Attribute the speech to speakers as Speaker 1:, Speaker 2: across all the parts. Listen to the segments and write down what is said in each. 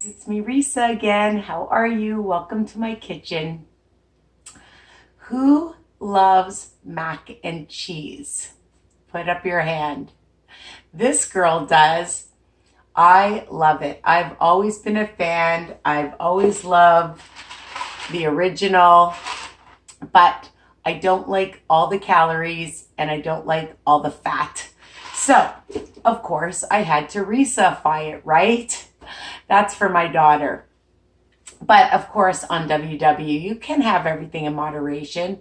Speaker 1: It's me, Risa, again. How are you? Welcome to my kitchen. Who loves mac and cheese? Put up your hand. This girl does. I love it. I've always been a fan. I've always loved the original, but I don't like all the calories and I don't like all the fat. So, of course, I had to Risafy it, right? That's for my daughter. But of course, on WW, you can have everything in moderation,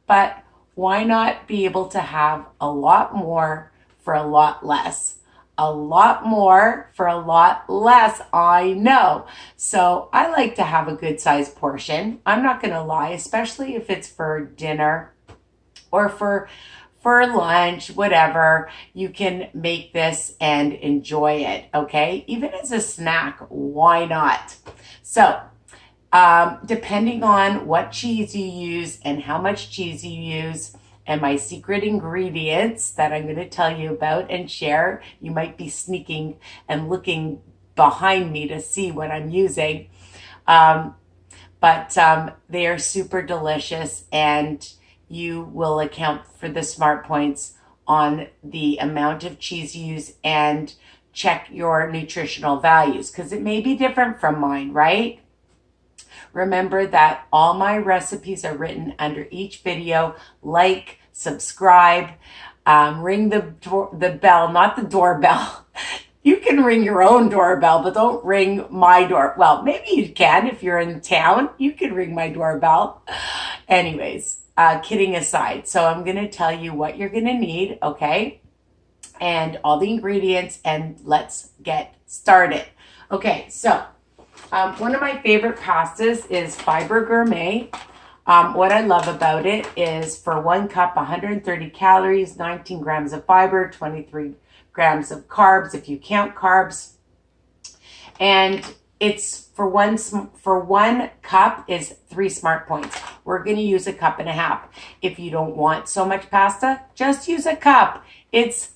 Speaker 1: but why not be able to have a lot more for a lot less? A lot more for a lot less, I know. So I like to have a good sized portion. I'm not going to lie, especially if it's for dinner or for lunch, whatever. You can make this and enjoy it, okay? Even as a snack, why not? So, depending on what cheese you use and how much cheese you use, and my secret ingredients that I'm going to tell you about and share, you might be sneaking and looking behind me to see what I'm using. But they are super delicious, and you will account for the smart points on the amount of cheese you use and check your nutritional values because it may be different from mine, right? Remember that all my recipes are written under each video. Like, subscribe, ring the bell, not the doorbell. You can ring your own doorbell, but don't ring my door. Well, maybe you can if you're in town. You can ring my doorbell. Anyways, kidding aside. So I'm going to tell you what you're going to need, okay? And all the ingredients, and let's get started. Okay, so one of my favorite pastas is Fibre Gourmet. What I love about it is for 1 cup, 130 calories, 19 grams of fiber, 23 grams of carbs if you count carbs. And it's for one cup is 3 smart points. We're going to use 1.5 cups. If you don't want so much pasta, just use a cup. It's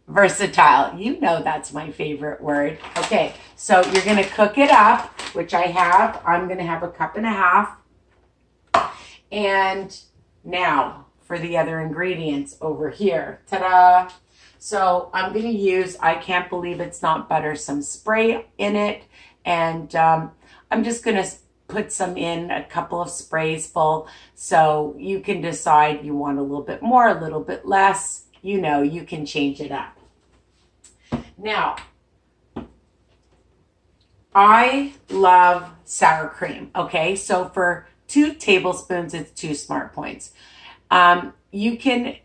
Speaker 1: versatile. You know that's my favorite word. Okay, so you're going to cook it up, which I have. I'm going to have 1.5 cups. And now for the other ingredients over here. Ta-da! So I'm going to use, I can't believe it's not butter, some spray in it. And I'm just going to put some in, a couple of sprays full. So you can decide you want a little bit more, a little bit less. You know, you can change it up. Now, I love sour cream. Okay, so for 2 tablespoons, it's 2 smart points. You can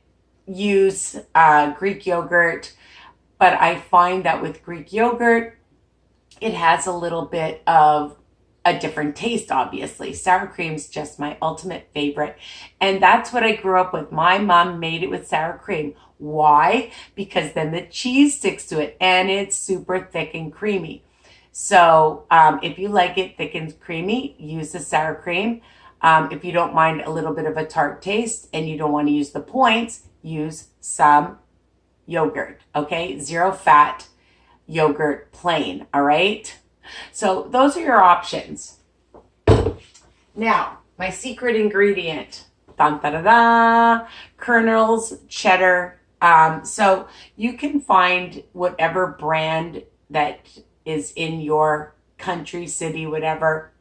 Speaker 1: use Greek yogurt, but I find that with Greek yogurt, it has a little bit of a different taste, obviously. Sour cream's just my ultimate favorite. And that's what I grew up with. My mom made it with sour cream. Why? Because then the cheese sticks to it and it's super thick and creamy. So if you like it thick and creamy, use the sour cream. If you don't mind a little bit of a tart taste and you don't want to use the points, use some yogurt, okay? 0 fat yogurt plain, all right? So those are your options. Now, my secret ingredient, dun, da, da, da, Kernels Cheddar. So you can find whatever brand that is in your country, city, whatever.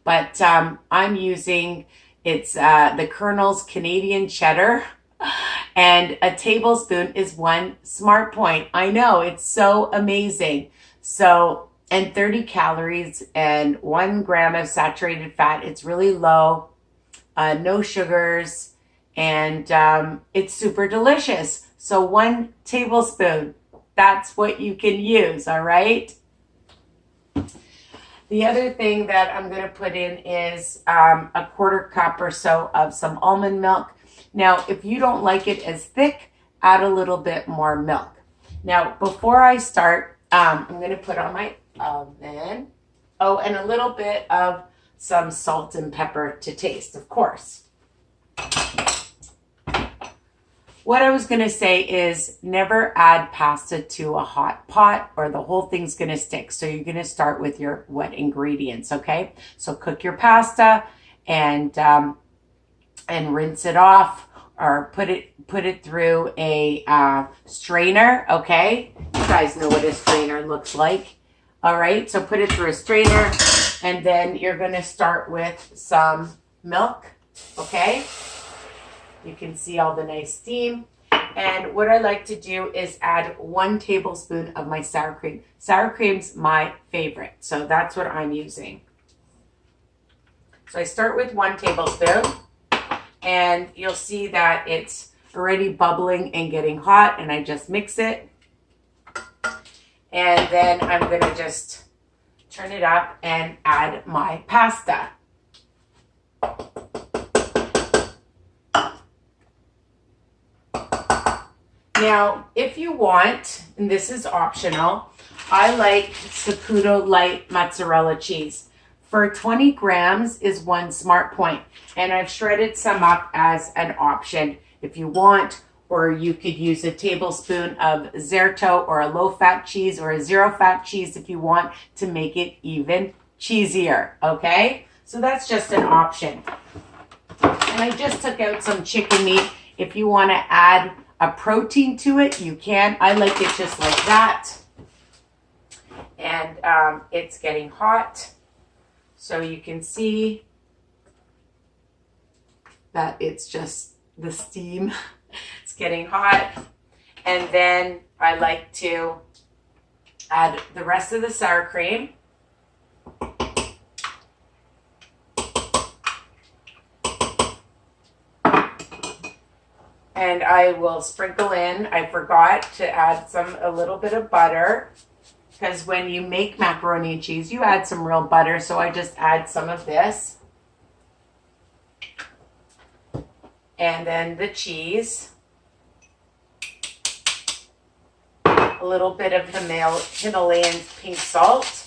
Speaker 1: But I'm using, it's the Kernels Canadian Cheddar. And a tablespoon is 1 smart point. I know, it's so amazing. So, and 30 calories and 1 gram of saturated fat. It's really low, no sugars, and it's super delicious. So 1 tablespoon, that's what you can use, all right? The other thing that I'm going to put in is a 1/4 cup or so of some almond milk. Now, if you don't like it as thick, add a little bit more milk. Now, before I start, I'm going to put on my oven. Oh, and a little bit of some salt and pepper to taste, of course. what I was going to say is never add pasta to a hot pot or the whole thing's going to stick. So you're going to start with your wet ingredients, okay? So cook your pasta and rinse it off, or put it through a strainer, okay? You guys know what a strainer looks like. All right, so put it through a strainer, and then you're going to start with some milk, okay? You can see all the nice steam. And what I like to do is add 1 tablespoon of my sour cream. Sour cream's my favorite, so that's what I'm using. So I start with 1 tablespoon, and you'll see that it's already bubbling and getting hot, and I just mix it. And then I'm going to just turn it up and add my pasta. Now, if you want, and this is optional, I like Saputo light mozzarella cheese. For 20 grams is 1 smart point, and I've shredded some up as an option if you want, or you could use a tablespoon of zerto or a low-fat cheese or a zero-fat cheese if you want to make it even cheesier, okay? So that's just an option. And I just took out some chicken meat. If you want to add a protein to it, you can. I like it just like that. And it's getting hot. So you can see that it's just the steam. It's getting hot. And then I like to add the rest of the sour cream. And I will sprinkle in, I forgot to add a little bit of butter, because when you make macaroni and cheese, you add some real butter. So I just add some of this. And then the cheese. A little bit of Himalayan pink salt.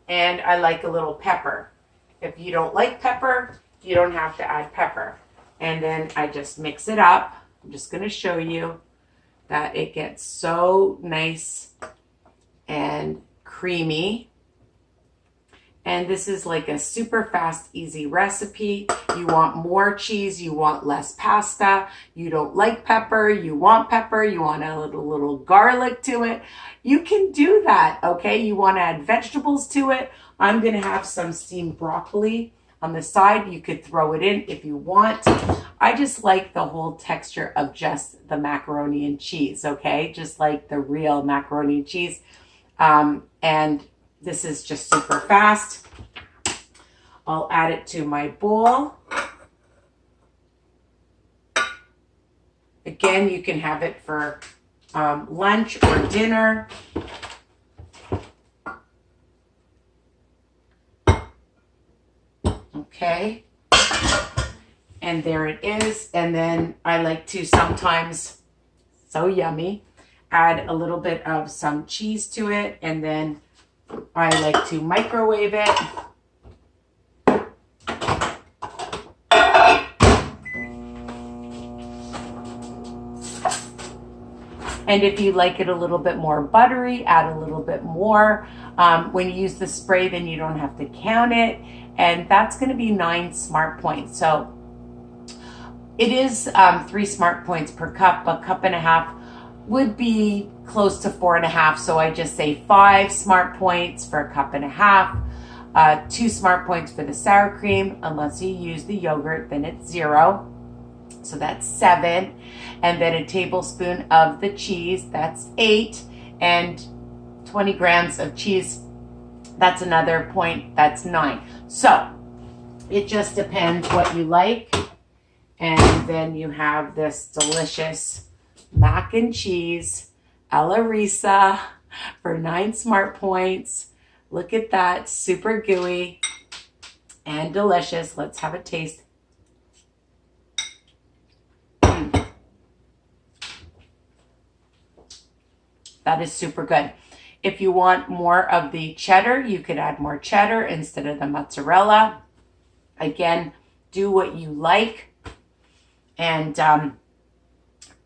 Speaker 1: And I like a little pepper. If you don't like pepper, you don't have to add pepper. And then I just mix it up. I'm just going to show you that it gets so nice and creamy. And this is like a super fast, easy recipe. You want more cheese, you want less pasta, you don't like pepper, you want a little garlic to it. You can do that, okay? You want to add vegetables to it. I'm going to have some steamed broccoli on the side. You could throw it in if you want. I just like the whole texture of just the macaroni and cheese, okay? Just like the real macaroni and cheese. And this is just super fast. I'll add it to my bowl. Again, you can have it for lunch or dinner. Okay. And there it is. And then I like to sometimes, so yummy, add a little bit of some cheese to it. And then I like to microwave it. And if you like it a little bit more buttery, add a little bit more. When you use the spray, then you don't have to count it. And that's going to be 9 smart points. So it is 3 smart points per cup. A cup and a half would be close to 4.5. So I just say 5 smart points for a cup and a half. 2 smart points for the sour cream. Unless you use the yogurt, then it's 0. So that's 7. And then a tablespoon of the cheese, that's 8. And 20 grams of cheese, that's another point, that's 9. So it just depends what you like. And then you have this delicious mac and cheese a la Risa for 9 smart points. Look at that, super gooey and delicious. Let's have a taste. That is super good. If you want more of the cheddar, you could add more cheddar instead of the mozzarella. Again, do what you like. and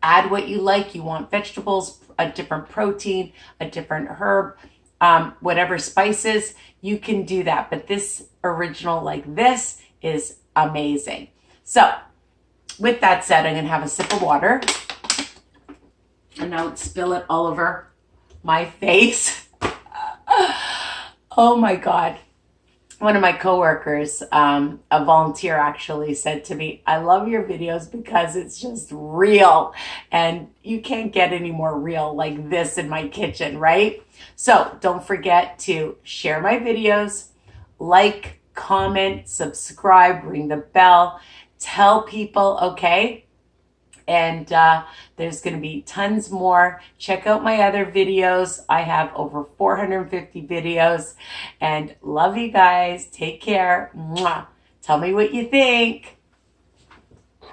Speaker 1: add what you like. You want vegetables, a different protein, a different herb, whatever spices, you can do that. But this original like this is amazing. So with that said, I'm going to have a sip of water. And now spill it all over my face. Oh my God. One of my coworkers, a volunteer actually said to me, I love your videos because it's just real. And you can't get any more real like this in my kitchen, right? So don't forget to share my videos, like, comment, subscribe, ring the bell, tell people, okay? And there's going to be tons more. Check out my other videos. I have over 450 videos. And love you guys. Take care. Mwah. Tell me what you think.